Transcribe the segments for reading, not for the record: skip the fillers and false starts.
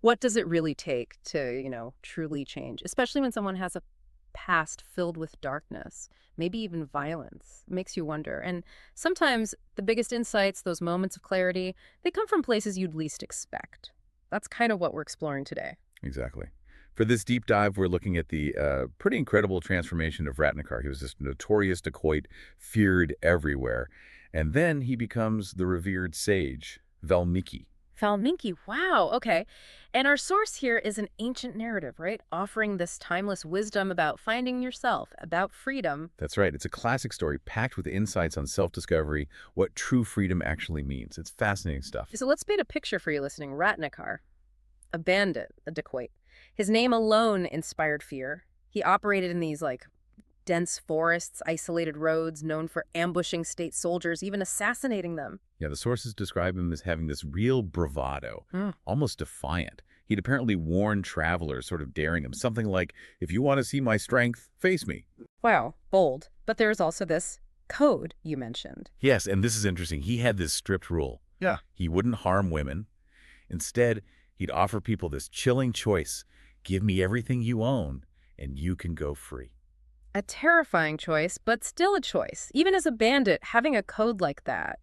What does it really take to, truly change, especially when someone has a past filled with darkness, maybe even violence? It makes you wonder. And sometimes the biggest insights, those moments of clarity, they come from places you'd least expect. That's kind of what we're exploring today. Exactly. For this deep dive, we're looking at the pretty incredible transformation of Ratnakar. He was this notorious dacoit, feared everywhere. And then he becomes the revered sage, Valmiki. Valmiki, wow, okay. And our source here is an ancient narrative, right? Offering this timeless wisdom about finding yourself, about freedom. That's right. It's a classic story packed with insights on self-discovery, what true freedom actually means. It's fascinating stuff. So let's paint a picture for you listening. Ratnakar, a bandit, a dacoit. His name alone inspired fear. He operated in these, dense forests, isolated roads, known for ambushing state soldiers, even assassinating them. Yeah, the sources describe him as having this real bravado, almost defiant. He'd apparently warned travelers, sort of daring them, something like, if you want to see my strength, face me. Wow, bold. But there's also this code you mentioned. Yes, and this is interesting. He had this strict rule. Yeah. He wouldn't harm women. Instead, he'd offer people this chilling choice. Give me everything you own, and you can go free. A terrifying choice, but still a choice. Even as a bandit, having a code like that,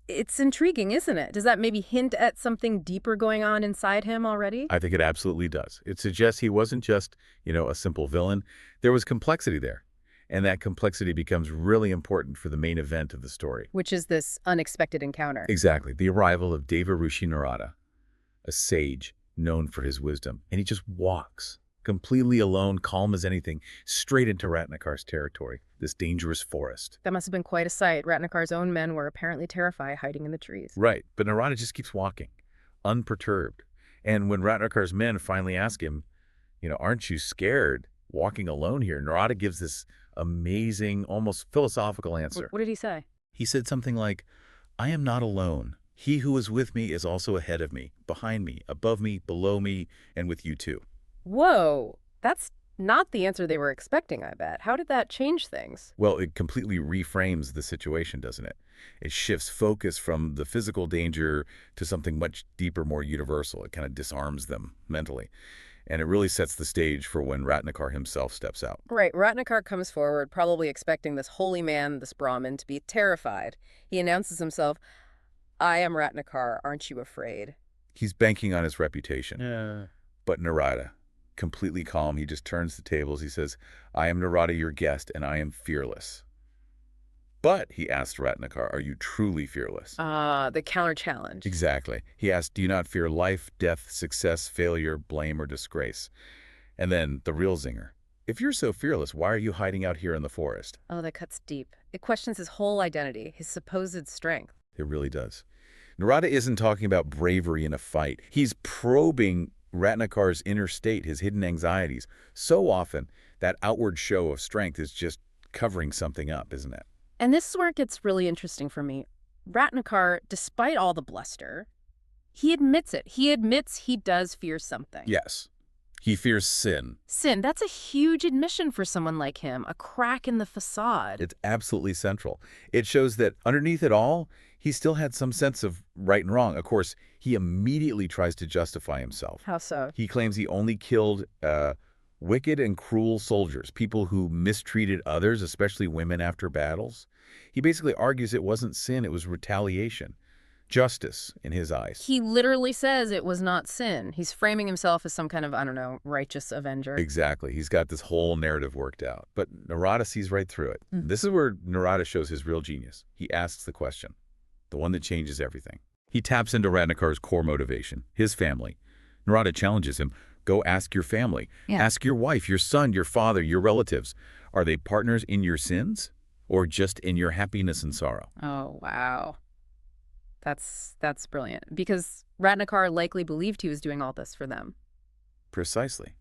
it's intriguing, isn't it? Does that maybe hint at something deeper going on inside him already? I think it absolutely does. It suggests he wasn't just, a simple villain. There was complexity there. And that complexity becomes really important for the main event of the story. Which is this unexpected encounter. Exactly. The arrival of Deva Rishi Narada, a sage known for his wisdom. And he just walks, completely alone, calm as anything, straight into Ratnakar's territory, this dangerous forest. That must have been quite a sight. Ratnakar's own men were apparently terrified, hiding in the trees. Right. But Narada just keeps walking, unperturbed. And when Ratnakar's men finally ask him, aren't you scared walking alone here? Narada gives this amazing, almost philosophical answer. What did he say? He said something like, I am not alone. He who is with me is also ahead of me, behind me, above me, below me, and with you too. Whoa, that's not the answer they were expecting, I bet. How did that change things? Well, it completely reframes the situation, doesn't it? It shifts focus from the physical danger to something much deeper, more universal. It kind of disarms them mentally. And it really sets the stage for when Ratnakar himself steps out. Right, Ratnakar comes forward, probably expecting this holy man, this Brahmin, to be terrified. He announces himself, I am Ratnakar, aren't you afraid? He's banking on his reputation. Yeah. But Narada, completely calm, he just turns the tables. He says, I am Narada, your guest, and I am fearless. But, he asked Ratnakar, are you truly fearless? The counter-challenge. Exactly. He asked, do you not fear life, death, success, failure, blame, or disgrace? And then the real zinger. If you're so fearless, why are you hiding out here in the forest? Oh, that cuts deep. It questions his whole identity, his supposed strength. It really does. Narada isn't talking about bravery in a fight. He's probing Ratnakar's inner state, his hidden anxieties. So often, that outward show of strength is just covering something up, isn't it? And this is where it gets really interesting for me. Ratnakar, despite all the bluster, he admits it. He admits he does fear something. Yes. He fears sin. Sin, that's a huge admission for someone like him, a crack in the facade. It's absolutely central. It shows that underneath it all, he still had some sense of right and wrong. Of course, he immediately tries to justify himself. How so? He claims he only killed wicked and cruel soldiers, people who mistreated others, especially women after battles. He basically argues it wasn't sin, it was retaliation. Justice, in his eyes. He literally says it was not sin. He's framing himself as some kind of, righteous avenger. Exactly. He's got this whole narrative worked out. But Narada sees right through it. This is where Narada shows his real genius. He asks the question, the one that changes everything. He taps into Ratnakar's core motivation, his family. Narada challenges him, go ask your family. Yeah. Ask your wife, your son, your father, your relatives. Are they partners in your sins or just in your happiness and sorrow? Oh, wow. That's brilliant. Because Ratnakar likely believed he was doing all this for them. Precisely.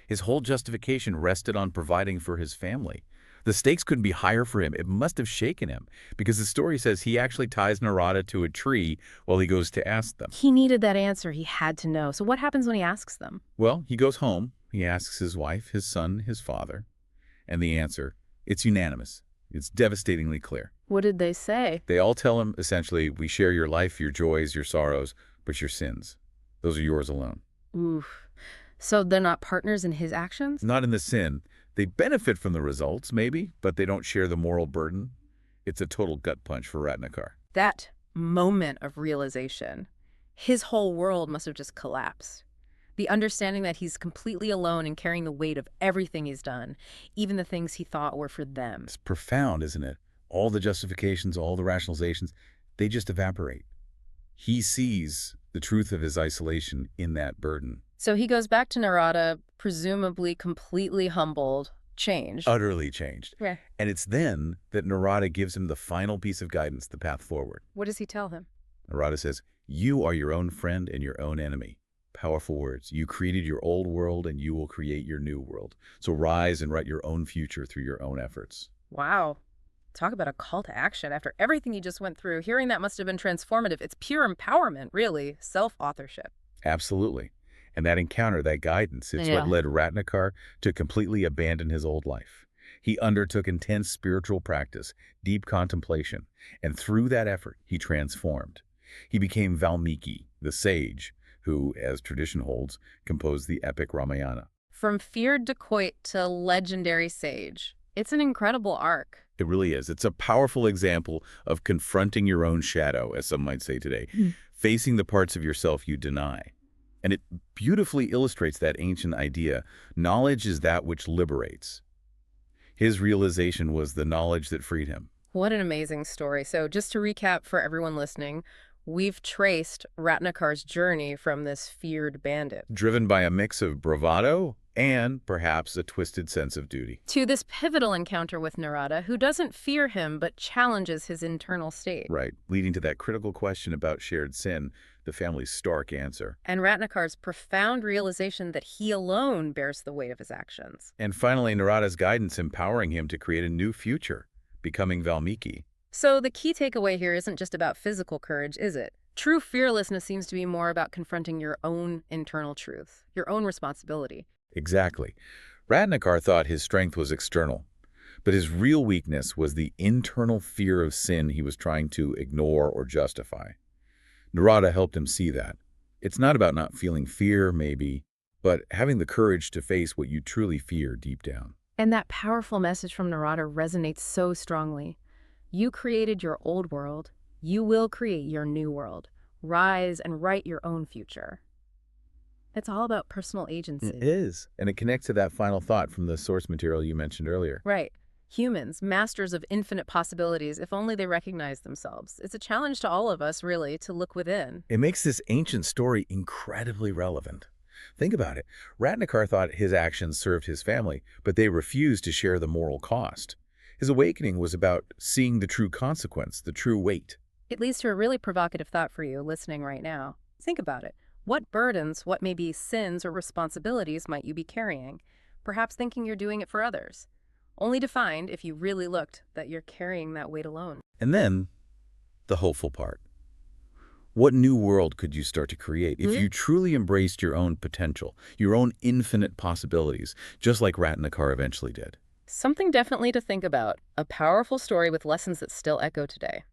His whole justification rested on providing for his family. The stakes couldn't be higher for him. It must have shaken him, because the story says he actually ties Narada to a tree while he goes to ask them. He needed that answer. He had to know. So what happens when he asks them? Well, he goes home. He asks his wife, his son, his father. And the answer, it's unanimous. It's devastatingly clear. What did they say? They all tell him, essentially, we share your life, your joys, your sorrows, but your sins. Those are yours alone. Oof. So they're not partners in his actions? Not in the sin. They benefit from the results, maybe, but they don't share the moral burden. It's a total gut punch for Ratnakar. That moment of realization, his whole world must have just collapsed. The understanding that he's completely alone and carrying the weight of everything he's done, even the things he thought were for them. It's profound, isn't it? All the justifications, all the rationalizations, they just evaporate. He sees the truth of his isolation in that burden. So he goes back to Narada, presumably completely humbled, changed. Utterly changed. Yeah. And it's then that Narada gives him the final piece of guidance, the path forward. What does he tell him? Narada says, "You are your own friend and your own enemy." Powerful words. You created your old world and you will create your new world. So rise and write your own future through your own efforts. Wow. Talk about a call to action. After everything he just went through, hearing that must have been transformative. It's pure empowerment, really. Self-authorship. Absolutely. And that encounter, that guidance, it's Yeah. what led Ratnakar to completely abandon his old life. He undertook intense spiritual practice, deep contemplation, and through that effort, he transformed. He became Valmiki, the sage, who, as tradition holds, composed the epic Ramayana. From feared dacoit to legendary sage. It's an incredible arc. It really is. It's a powerful example of confronting your own shadow, as some might say today, facing the parts of yourself you deny. And it beautifully illustrates that ancient idea, knowledge is that which liberates. His realization was the knowledge that freed him. What an amazing story. So just to recap for everyone listening, we've traced Ratnakar's journey from this feared bandit Driven by a mix of bravado and perhaps a twisted sense of duty. to this pivotal encounter with Narada, who doesn't fear him but challenges his internal state. Right, leading to that critical question about shared sin, the family's stark answer. And Ratnakar's profound realization that he alone bears the weight of his actions. And finally, Narada's guidance empowering him to create a new future, becoming Valmiki. So the key takeaway here isn't just about physical courage, is it? True fearlessness seems to be more about confronting your own internal truth, your own responsibility. Exactly. Ratnakar thought his strength was external, but his real weakness was the internal fear of sin he was trying to ignore or justify. Narada helped him see that. It's not about not feeling fear, maybe, but having the courage to face what you truly fear deep down. And that powerful message from Narada resonates so strongly. You created your old world. You will create your new world. Rise and write your own future. It's all about personal agency. It is. And it connects to that final thought from the source material you mentioned earlier. Right. Humans, masters of infinite possibilities, if only they recognize themselves. It's a challenge to all of us, really, to look within. It makes this ancient story incredibly relevant. Think about it. Ratnakar thought his actions served his family, but they refused to share the moral cost. His awakening was about seeing the true consequence, the true weight. It leads to a really provocative thought for you listening right now. Think about it. What burdens, what maybe sins or responsibilities might you be carrying? Perhaps thinking you're doing it for others. Only to find, if you really looked, that you're carrying that weight alone. And then, the hopeful part. What new world could you start to create if you truly embraced your own potential, your own infinite possibilities, just like Ratnakar eventually did? Something definitely to think about. A powerful story with lessons that still echo today.